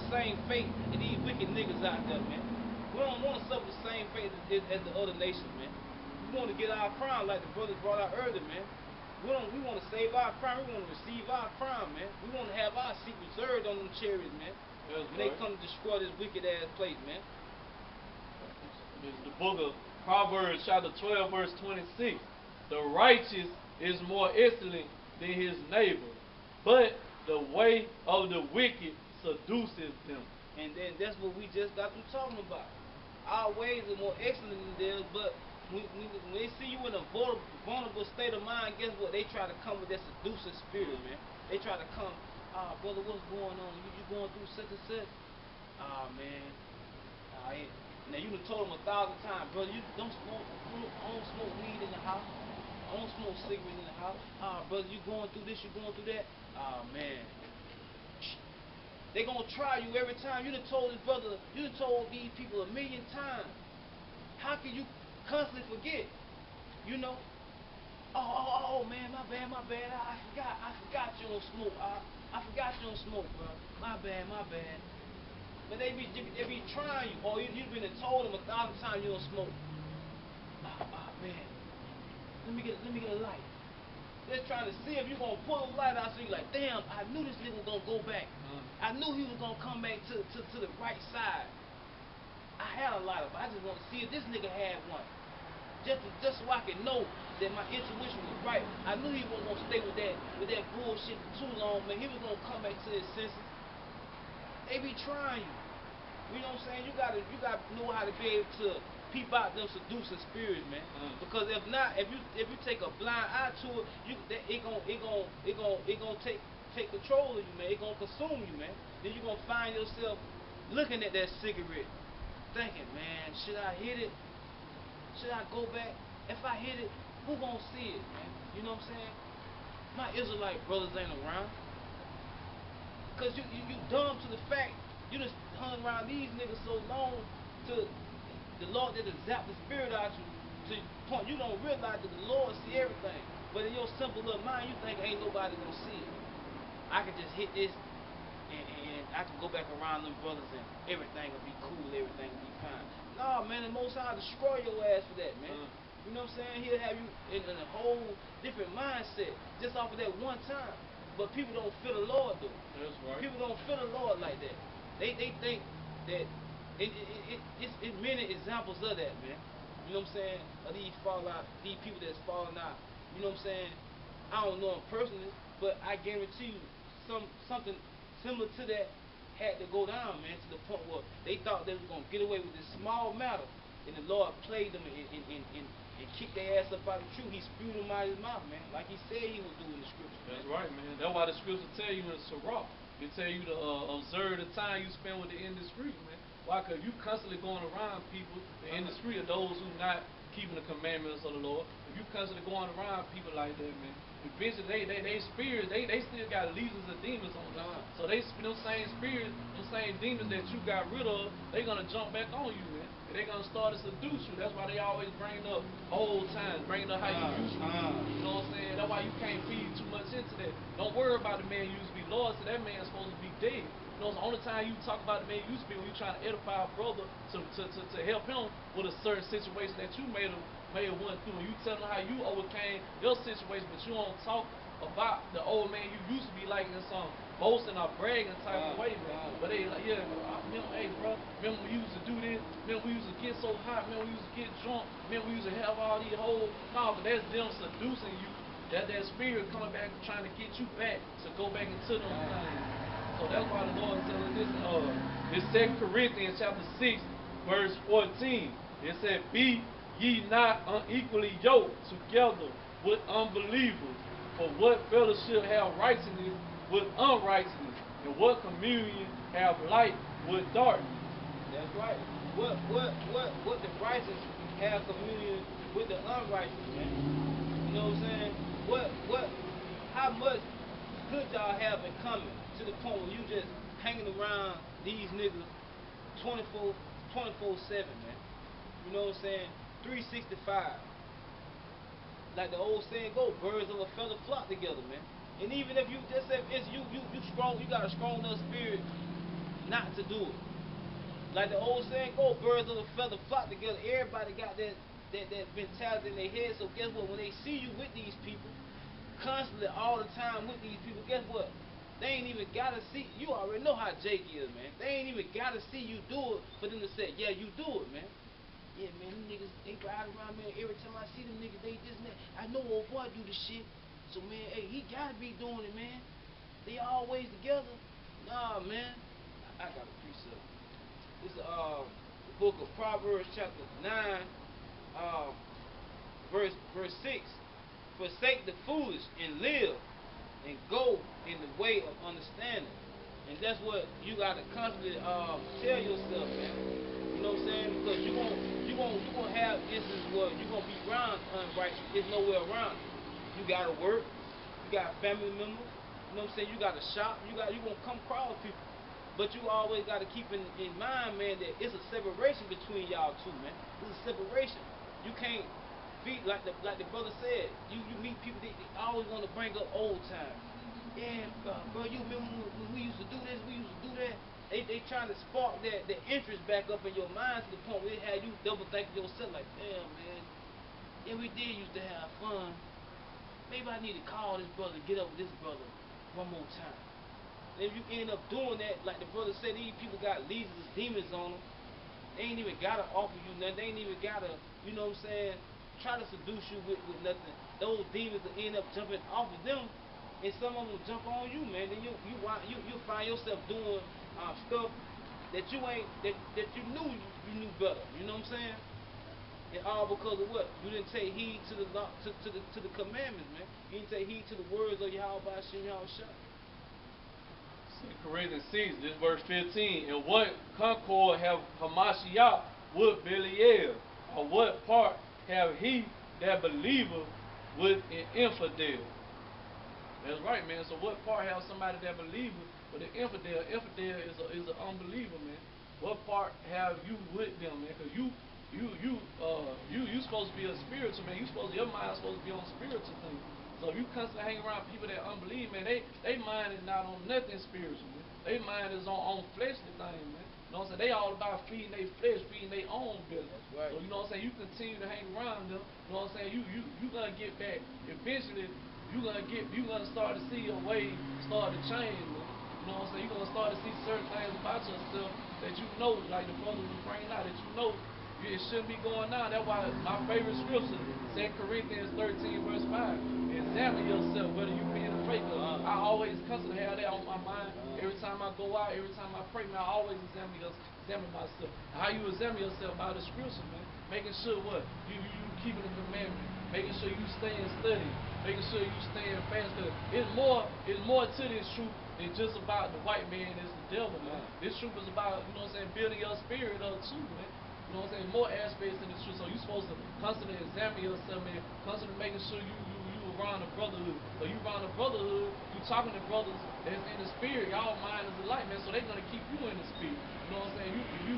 the same fate as these wicked niggas out there, man. We don't want to suffer the same fate as the other nations, man. We want to get our crown like the brothers brought out earlier, man. We want to save our crown. We want to receive our crown, man. We want to have our seat reserved on them chariots, man. That's when right. they come to destroy this wicked ass place, man. It's the book of Proverbs, chapter 12, verse 26. The righteous is more excellent than his neighbor, but the way of the wicked seduces them. And then that's what we just got through talking about. Our ways are more excellent than theirs, but when they see you in a vulnerable state of mind, guess what? They try to come with that seducing spirit, man. They try to come, brother, what's going on? You going through such and such? Man. Now you done told them 1,000 times, brother, you don't smoke, I don't smoke weed in the house. I don't smoke cigarettes in the house. Brother, you going through this, you going through that? Man. They gonna try you every time. You done told this brother, you done told these people 1,000,000 times. How can you constantly forget? You know? Oh man, my bad. I forgot you don't smoke. I forgot you don't smoke, bro. My bad. But they be trying you. Or you been told them 1,000 times you don't smoke. Man. Let me get a light. They're trying to see if you're gonna pull a light out, so you're like, damn, I knew this nigga was gonna go back. I knew he was gonna come back to the right side. I had a lighter, but I just want to see if this nigga had one. Just so I can know that my intuition was right. I knew he wasn't gonna stay with that bullshit for too long, man. He was gonna come back to his senses. They be trying you. You know what I'm saying? You gotta know how to be able to peep out them seducing spirits, man. Because if not, if you take a blind eye to it, it gon' take control of you, man. It gon' consume you, man. Then you gonna find yourself looking at that cigarette, thinking, man, should I hit it? Should I go back? If I hit it, who gonna see it, man? You know what I'm saying? My Israelite brothers ain't around. Cause you dumb to the fact you just hung around these niggas so long to the Lord that zap the spirit out you to the point you don't realize that the Lord see everything. But in your simple little mind you think ain't nobody gonna see it. I can just hit this and I can go back around them brothers and everything will be cool, everything will be fine. Nah, man, the Most High destroy your ass for that, man. You know what I'm saying? He'll have you in a whole different mindset just off of that one time. But people don't feel the Lord, though. That's right. People don't feel the Lord like that. They think that it's many examples of that, man. You know what I'm saying? Of these people that's falling out. You know what I'm saying? I don't know them personally, but I guarantee you something similar to that had to go down, man, to the point where they thought they was gonna get away with this small matter, and the Lord played them and kicked their ass up out of the truth. He spewed them out of his mouth, man, like he said he would do in the scripture. That's right, man. That's why the scripture tell you in Sirach. It tell you to observe the time you spend with the indiscreet, man. Why? Because you constantly going around people, the indiscreet are those who not keeping the commandments of the Lord. If you constantly going around people like that, man, eventually they spirits, they still got legions of demons on them. So them same spirits, them same demons that you got rid of, they gonna jump back on you, man. And they gonna start to seduce you. That's why they always bring up old times, bringing up how you used to be. You know what I'm saying? That's why you can't feed too much into that. Don't worry about the man you used to be. Lord said that man's supposed to be dead. You know, it's the only time you talk about the man you used to be when you trying to edify a brother to help him with a certain situation that you may have went through. And you tell him how you overcame your situation, but you don't talk about the old man you used to be like in some boasting or bragging type of way, man. But they like, yeah, hey, bro, remember we used to do this? Remember we used to get so hot? Remember we used to get drunk? Remember we used to have all these whole... No, but that's them seducing you. That spirit coming back trying to get you back to go back into them things. So that's why the Lord is telling this. It's 2 Corinthians chapter 6, verse 14. It said, be ye not unequally yoked together with unbelievers. For what fellowship have righteousness with unrighteousness? And what communion have light with darkness? That's right. What the righteous have communion with the unrighteous, man? You know what I'm saying? How much could y'all have in common to the point where you just hanging around these niggas 24/7, man? You know what I'm saying? 365. Like the old saying go, birds of a feather flock together, man. And even if you just if it's you strong, you got a strong enough spirit not to do it. Like the old saying go, birds of a feather flock together. Everybody got that mentality in their head. So guess what? When they see you with these people, constantly all the time with these people, guess what? They ain't even gotta see. You already know how Jake is, man. They ain't even gotta see you do it for them to say, yeah, you do it, man. Yeah, man, them niggas, they ride around, man. Every time I see them niggas, they this and that. I know old boy do the shit. So, man, hey, he gotta be doing it, man. They always together. Nah, man. I got a precept. This is the book of Proverbs, chapter 9, verse 6. Forsake the foolish and live, and go in the way of understanding. And that's what you gotta constantly tell yourself, man. You know what I'm saying? Because you gonna have instances where you gonna be around unrighteous. There's nowhere around it. You gotta work. You got family members. You know what I'm saying? You gotta shop. You gonna come across people. But you always gotta keep in mind, man, that it's a separation between y'all two, man. It's a separation. You can't be like the brother said. You meet people they always want to bring up old times. Yeah, bro, you remember when we used to do this, we used to do that. They trying to spark that interest back up in your mind to the point where it had you double thinking yourself like, damn, man, yeah, we did used to have fun. Maybe I need to call this brother, get up with this brother one more time. And if you end up doing that, like the brother said, these people got legions, demons on them. They ain't even gotta offer you nothing. They ain't even gotta, you know what I'm saying, try to seduce you with nothing. Those demons will end up jumping off of them, and some of them will jump on you, man. Then you find yourself doing stuff that you ain't that you knew better. You know what I'm saying? And all because of what? You didn't take heed to the law, to the commandments, man. You didn't take heed to the words of Yahweh Shem Yahushua. Corinthians 6, this verse 15. And what concord have Hamashiach with Belial? Or what part have he that believeth with an infidel? That's right, man. So what part have somebody that believeth with an infidel? Infidel is an unbeliever, man. What part have you with them, man? Because you supposed to be a spiritual man. Your mind's supposed to be on spiritual things. So if you constantly hang around people that unbelieve, man, they mind is not on nothing spiritual, man. They mind is on fleshly things, man. You know what I'm saying? They all about feeding their flesh, feeding their own business. That's right. So you know what I'm saying? You continue to hang around them. You know what I'm saying? You gonna get back. Eventually, you gonna start to see your way start to change, man. You know what I'm saying? You're gonna start to see certain things about yourself that you know, like the brother was bringing out, that you know it shouldn't be going on. That's why my favorite scripture, 2 Corinthians 13, verse 5. Examine yourself whether you being a faker. I always constantly have that on my mind. Every time I go out, every time I pray, man, I always examine myself. How you examine yourself? By the scripture, man. Making sure what? You keeping the commandment. Making sure you staying steady. Making sure you staying fast. Cause it's more to this truth than just about the white man is the devil, man. This truth is about, you know what I'm saying, building your spirit up too, man. You know what I'm saying? More aspects in this truth. So you're supposed to constantly examine yourself, man. Constantly making sure you around the brotherhood. So you around the brotherhood, you talking to brothers that's in the spirit. Y'all mind is alike, man. So they're gonna keep you in the spirit. You know what I'm saying? If you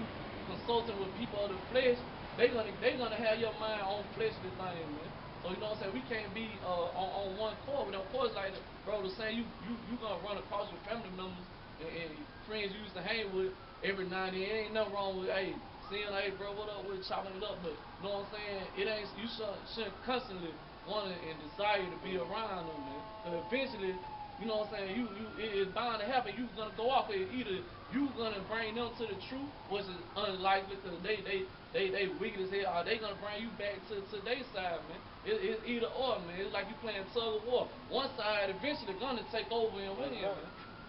consulting with people of the flesh, they gonna have your mind on fleshly things, man. So you know what I'm saying? We can't be on one chord. But of course, like the bro was saying, you gonna run across your family members and friends you used to hang with every now and then. Ain't nothing wrong with seeing, hey bro, what up? We're chopping it up. But you know what I'm saying? It ain't, you shouldn't constantly want and desire to be around them, man. Because eventually, you know what I'm saying, it's bound to happen. You're gonna go off. Either you gonna bring them to the truth, which is unlikely because they wicked as hell, or they gonna bring you back to their side, man. It's either or, man. It's like you playing tug of war. One side eventually gonna take over and win, man.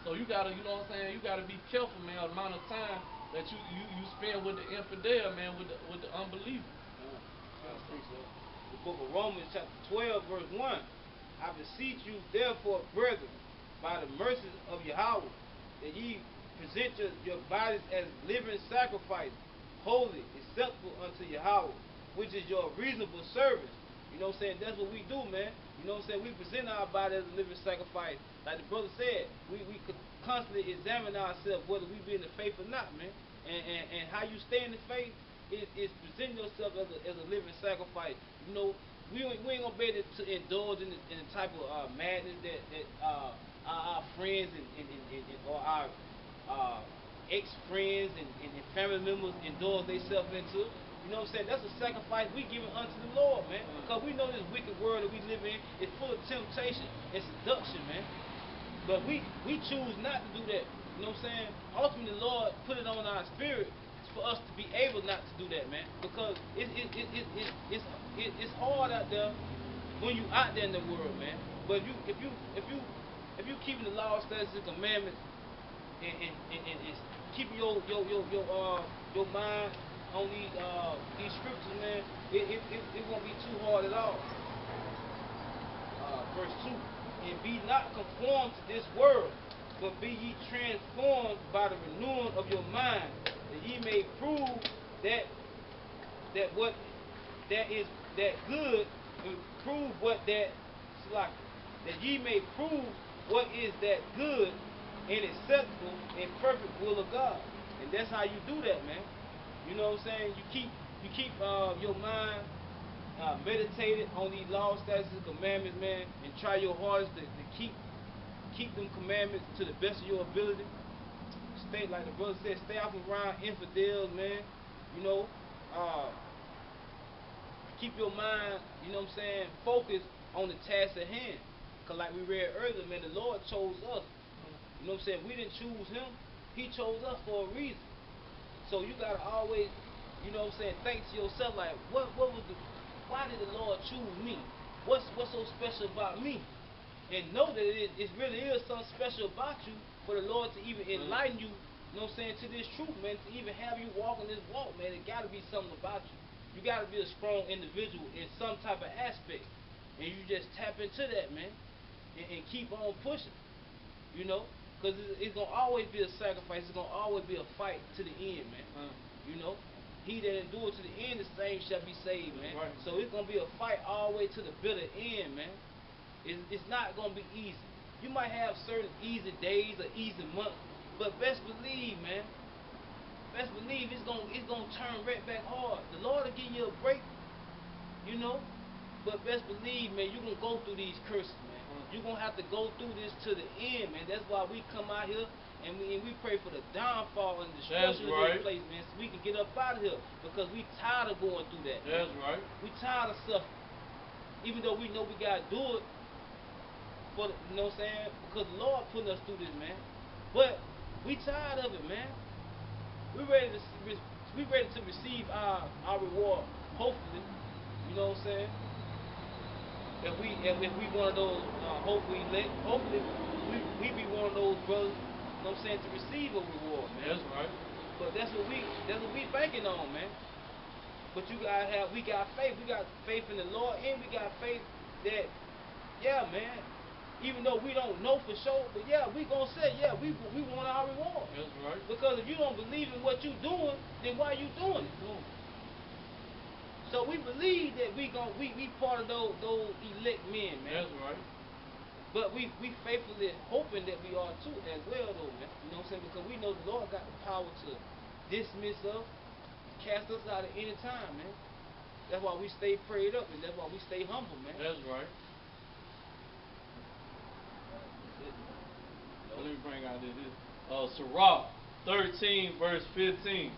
So you gotta, you know what I'm saying, you gotta be careful, man, the amount of time that you spend with the infidel, man, with the unbeliever. The book of Romans, chapter 12, verse 1. I beseech you, therefore, brethren, by the mercies of Yahweh, that ye present your bodies as living sacrifice, holy, acceptable unto Yahweh, which is your reasonable service. You know what I'm saying? That's what we do, man. You know what I'm saying? We present our body as a living sacrifice. Like the brother said, we could constantly examine ourselves whether we be in the faith or not, man. And how you stay in the faith is presenting yourself as a living sacrifice. You know, we ain't gonna be able to indulge in the type of madness that our friends and or our ex-friends and family members indulge themselves into. You know what I'm saying? That's a sacrifice we giving unto the Lord, man. Because we know this wicked world that we live in is full of temptation and seduction, man. But we choose not to do that. You know what I'm saying? Ultimately, the Lord put it on our spirit for us to be able not to do that, man. Because it's hard out there when you out there in the world, man. But if you keeping the law, statutes, and commandments, and keeping your mind on these scriptures, man, it won't be too hard at all. Verse 2, and be not conformed to this world, but be ye transformed by the renewing of your mind, that ye may prove that what that is that good, prove what that like, that ye may prove what is that good and acceptable and perfect will of God. And that's how you do that, man. You know what I'm saying? You keep your mind meditated on these laws, statutes, and commandments, man, and try your hardest to keep them commandments to the best of your ability. Stay, like the brother said, stay off around infidels, man. You know, keep your mind, you know what I'm saying, focused on the task at hand. Because like we read earlier, man, the Lord chose us. You know what I'm saying? We didn't choose him. He chose us for a reason. So you gotta always, you know what I'm saying, think to yourself like, why did the Lord choose me? What's so special about me? And know that it really is something special about you for the Lord to even enlighten you, you know what I'm saying, to this truth, man, to even have you walking this walk, man. It gotta be something about you. You gotta be a strong individual in some type of aspect. And you just tap into that, man, and keep on pushing, you know? Because it's going to always be a sacrifice. It's going to always be a fight to the end, man. You know? He that endures to the end, the same shall be saved, man. Right. So it's going to be a fight all the way to the bitter end, man. It's not going to be easy. You might have certain easy days or easy months, but best believe, man, best believe it's going to turn right back hard. The Lord will give you a break, you know? But best believe, man, you're going to go through these curses, man. You're going to have to go through this to the end, man. That's why we come out here and we pray for the downfall and destruction of this place, man, so we can get up out of here. Because we tired of going through that. That's right. We tired of suffering. Even though we know we got to do it, for the, you know what I'm saying? Because the Lord putting us through this, man. But we tired of it, man. We ready to receive our reward, hopefully. You know what I'm saying? If we one of those, hopefully we be one of those brothers, you know what I'm saying, to receive a reward, man. That's right. But that's what we banking on, man. But we got faith. We got faith in the Lord, and we got faith that, yeah, man, even though we don't know for sure, but yeah, we gonna say, yeah, we want our reward. That's right. Because if you don't believe in what you doing, then why you doing it? So we believe that we part of those elect men, man. That's right. But we faithfully hoping that we are too as well, though, man. You know what I'm saying? Because we know the Lord got the power to dismiss us, cast us out at any time, man. That's why we stay prayed up, and that's why we stay humble, man. That's right. Let me bring out this. Sirach 13, verse 15.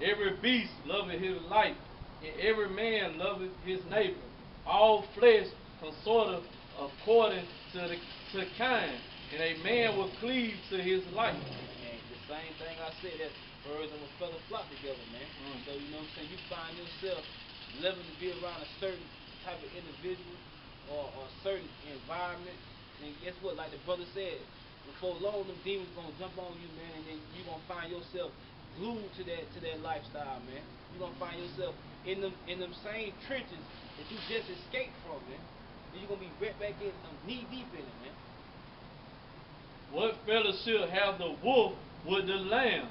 Every beast loveth his life, and every man loveth his neighbor. All flesh consorteth according to kind, and a man will cleave to his life. And the same thing I said, that birds of a feather flock together, man. So you know what I'm saying? You find yourself living to be around a certain type of individual or a certain environment, and guess what? Like the brother said, before long, them demons gonna jump on you, man, and then you gonna find yourself glued to that lifestyle, man. You're gonna find yourself in them same trenches that you just escaped from, man. And you're gonna be right back in knee deep in it, man. What fellowship have the wolf with the lamb?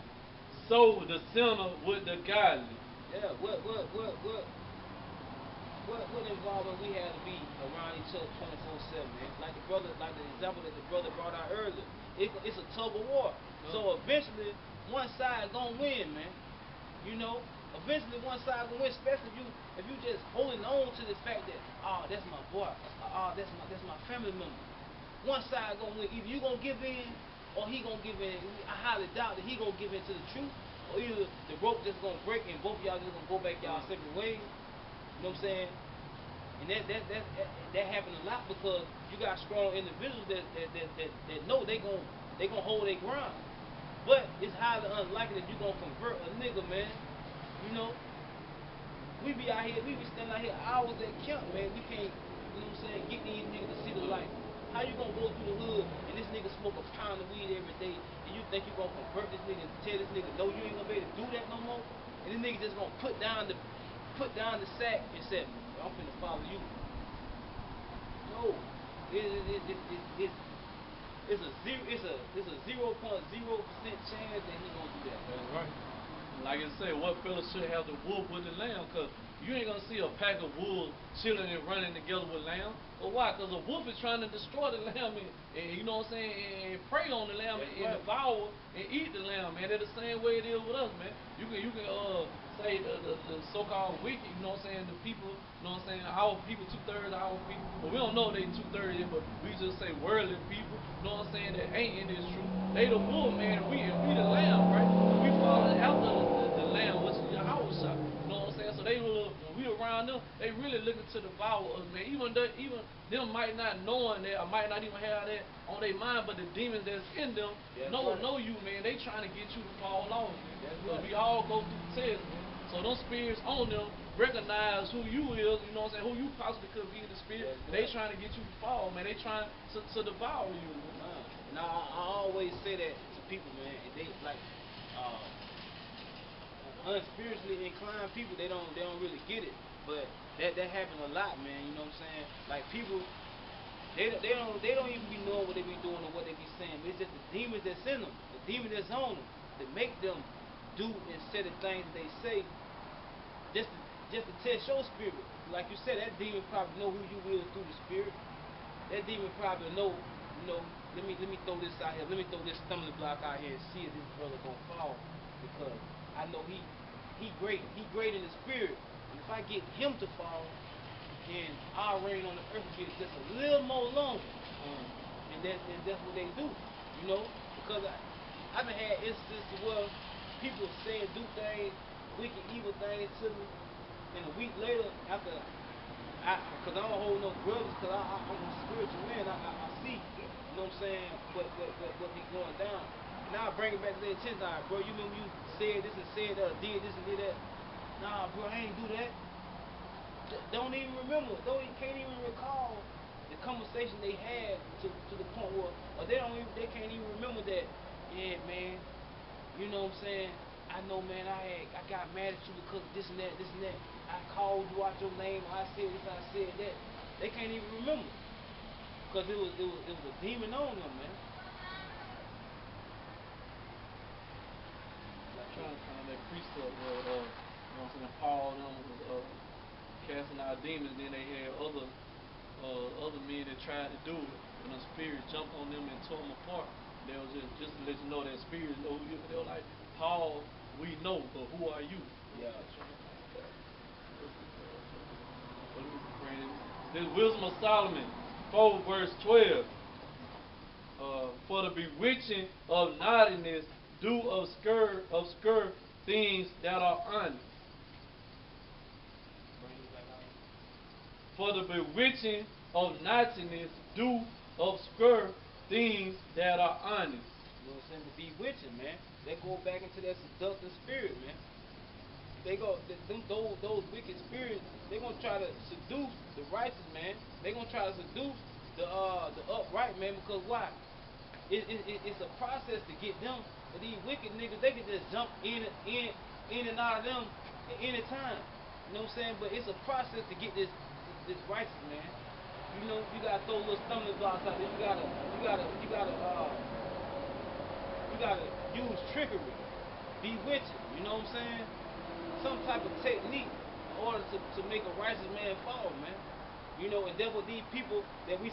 So the sinner with the godly. Yeah, what involvement we have to be around each other 24/7, man. Like the example that the brother brought out earlier. It's a tug of war. So eventually one side gonna win, man. You know, eventually one side gonna win, especially if you just holding on to the fact that, oh, that's my boy, oh, that's my family member. One side gonna win. Either you gonna give in or he gonna give in. I highly doubt that he gonna give in to the truth, or either the rope just gonna break and both of y'all just gonna go back y'all separate ways. You know what I'm saying? And that happen a lot because you got strong individuals that know they gonna hold their ground. But it's highly unlikely that you gonna convert a nigga, man. You know, we be out here, we be standing out here hours at camp, man. We can't, you know what I'm saying, get these niggas to see the light. How you gonna go through the hood and this nigga smoke a pound of weed every day and you think you gonna convert this nigga and tell this nigga no, you ain't gonna be able to do that no more? And this nigga just gonna put down the sack and say, I'm finna follow you. No, it's a 0.0% chance that he gonna do that. That's right. Like I said, what fellowship have the wolf with the lamb? Because you ain't gonna see a pack of wolves chilling and running together with lamb. But why? Because a wolf is trying to destroy the lamb and you know what I'm saying, and prey on the lamb and devour and eat the lamb, man. They're the same way it is with us, man. You can say the so-called wicked, you know what I'm saying, the people, you know what I'm saying, our people, 2/3 of our people, but we don't know they 2/3 yet, but we just say worldly people, you know what I'm saying, that ain't in this truth. They the wolf, man, and we the lamb, right? We following after the lamb, which is our shot, you know what I'm saying? So they will, when we around them, they really looking to devour us, man. Even them might not knowing that, or might not even have that on their mind, but the demons that's in them know you, man. They trying to get you to fall off, man. Because we all go through tests, man. So those spirits on them recognize who you is, you know what I'm saying, who you possibly could be in the spirit. They trying to get you to fall, man. They trying to devour you, man. Now, I always say that to people, man. And they like unspiritually inclined people, they don't really get it. But that happen a lot, man. You know what I'm saying? Like people, they don't even be knowing what they be doing or what they be saying. It's just the demons that's in them, the demon that's on them, that make them do and say the things that they say, just to test your spirit. Like you said, that demon probably know who you is through the spirit. That demon probably know, you know, let me throw this out here. Let me throw this stumbling block out here and see if this brother gonna fall, because I know he great. He great in the spirit. And if I get him to fall, then our reign on the earth will get just a little more longer. And that's what they do, you know. Because I've had instances where people say and do things, wicked, evil things to me, and a week later, after, because I don't hold no grudges, because I'm a spiritual man, I see, you know what I'm saying, what be going down. And I'll bring it back to their attention. Nah, bro, you remember you said this and said that, or did this and did that? Nah, bro, I ain't do that. Don't even remember. Can't even recall the conversation they had to the point where, or they can't even remember that. Yeah, man. You know what I'm saying? I know, man. I got mad at you because of this and that. I called you out your name. I said this. I said that. They can't even remember because it was a demon on them, man. Trying to find that precept where you know what I'm saying, Paul and them was casting out demons, then they had other men that tried to do it, and the spirit jumped on them and tore them apart. They was just to let you know that spirits know who you are. They were like, Paul, we know, but who are you? Yeah. This Wisdom of Solomon 4 verse 12. For the bewitching of naughtiness do obscure things that are honest. For the bewitching of naughtiness do obscure things that are honest. You know what I'm saying? The bewitching, man. They go back into that seductive spirit, man. They go, those wicked spirits, they're going to try to seduce the righteous, man. They're going to try to seduce the upright, man, because why? It's a process to get them. But these wicked niggas, they can just jump in and out of them at any time. You know what I'm saying? But it's a process to get this righteous, man. You know, you gotta throw little stumbling blocks out there. You gotta use trickery, bewitching. You know what I'm saying? Some type of technique in order to make a righteous man fall, man. You know, and that's what these people that we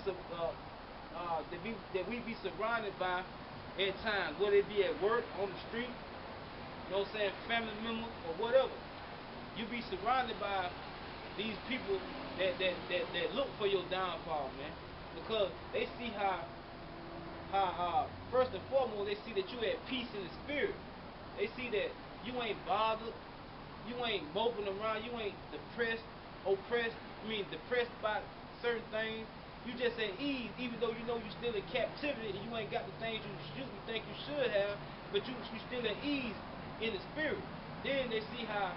be surrounded by at times, whether it be at work, on the street, you know what I'm saying, family members or whatever. You be surrounded by these people that look for your downfall, man, because they see how first and foremost, they see that you at peace in the spirit. They see that you ain't bothered, you ain't moping around, you ain't depressed by certain things. You just at ease, even though you know you still in captivity and you ain't got the things you think you should have, but you still at ease in the spirit. Then they see how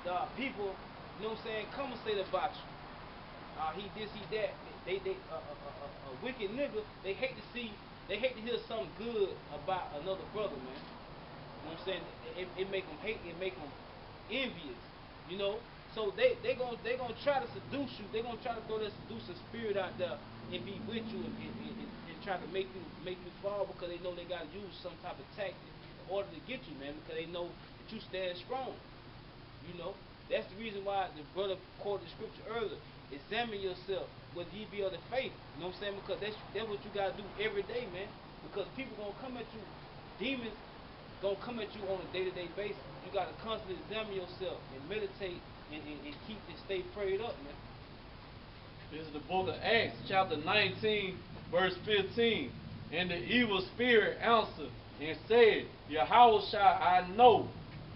the people, you know what I'm saying, come and say about you. He this, he that. A wicked nigga, they hate to hear something good about another brother, man. You know what I'm saying? It make them hate, it make them envious, you know? So they gonna try to seduce you. They gonna try to throw that seducing spirit out there and be with you and try to make you fall, because they know they gotta use some type of tactic in order to get you, man, because they know that you stand strong. You know? That's the reason why the brother quoted the scripture earlier. Examine yourself, whether ye be of the faith. You know what I'm saying? Because that's what you gotta do every day, man. Because people gonna come at you, demons gonna come at you on a day-to-day basis. You gotta constantly examine yourself and meditate and keep and stay prayed up, man. This is the book of Acts, chapter 19, verse 15. And the evil spirit answered and said, Yahushua I know,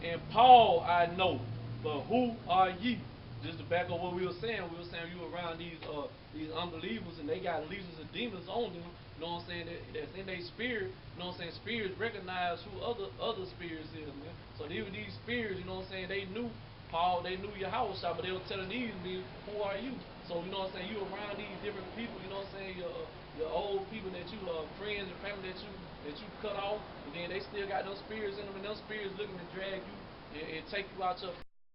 and Paul I know, but who are ye? Just to back up what we were saying you around these unbelievers, and they got legions of demons on them. You know what I'm saying? That's in their spirit. You know what I'm saying? Spirits recognize who other spirits is, man. So these spirits, you know what I'm saying? They knew Paul, they knew Yahushua, but they were telling these men, who are you? So you know what I'm saying? You around these different people. You know what I'm saying? Your old people that you friends and family that you cut off, and then they still got those spirits in them, and those spirits looking to drag you and take you out your